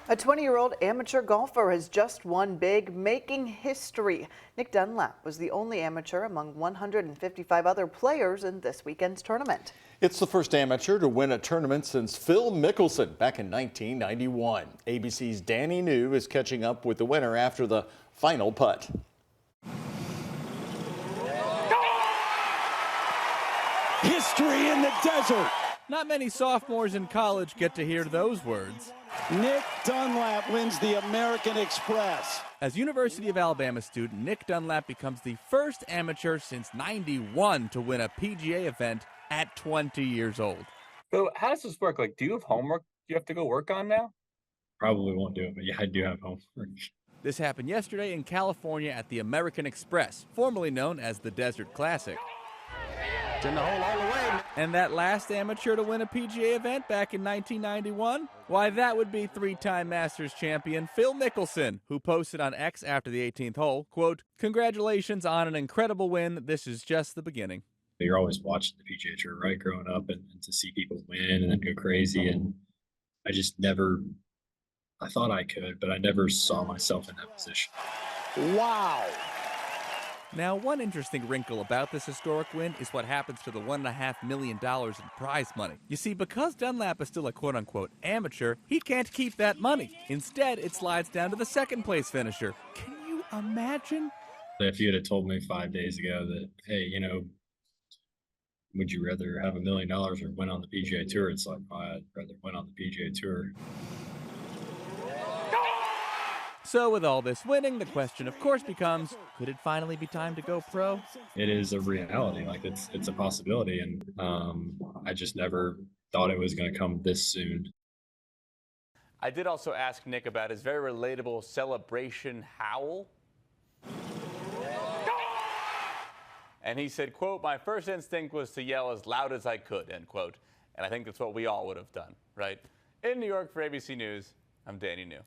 A 20-year-old amateur golfer has just won big, making history. Nick Dunlap was the only amateur among 155 other players in this weekend's tournament. It's the first amateur to win a tournament since Phil Mickelson back in 1991. ABC's Danny New is catching up with the winner after the final putt. History in the desert. Not many sophomores in college get to hear those words. Nick Dunlap wins the American Express. As University of Alabama student, Nick Dunlap becomes the first amateur since '91 to win a PGA event at 20 years old. So how does this work? Like, do you have homework you have to go work on now? Probably won't do it, but yeah, I do have homework. This happened yesterday in California at the American Express, formerly known as the Desert Classic. It's in the hole all the way. And that last amateur to win a PGA event back in 1991? Why, that would be three-time Masters champion Phil Mickelson, who posted on X after the 18th hole, quote, "Congratulations on an incredible win. This is just the beginning." You're always watching the PGA Tour, right? Growing up and to see people win and then go crazy. And I just never, I thought I could, but I never saw myself in that position. Wow. Now, one interesting wrinkle about this historic win is what happens to the $1.5 million in prize money. You see, because Dunlap is still a quote-unquote amateur, he can't keep that money. Instead, it slides down to the second-place finisher. Can you imagine? If you had told me 5 days ago that, hey, would you rather have $1 million or win on the PGA Tour? It's like, oh, I'd rather win on the PGA Tour. So with all this winning, the question of course becomes, could it finally be time to go pro? It is a reality. Like it's a possibility. And I just never thought it was going to come this soon. I did also ask Nick about his very relatable celebration howl. And he said, quote, "My first instinct was to yell as loud as I could," end quote. And I think that's what we all would have done, right? In New York for ABC News, I'm Danny New.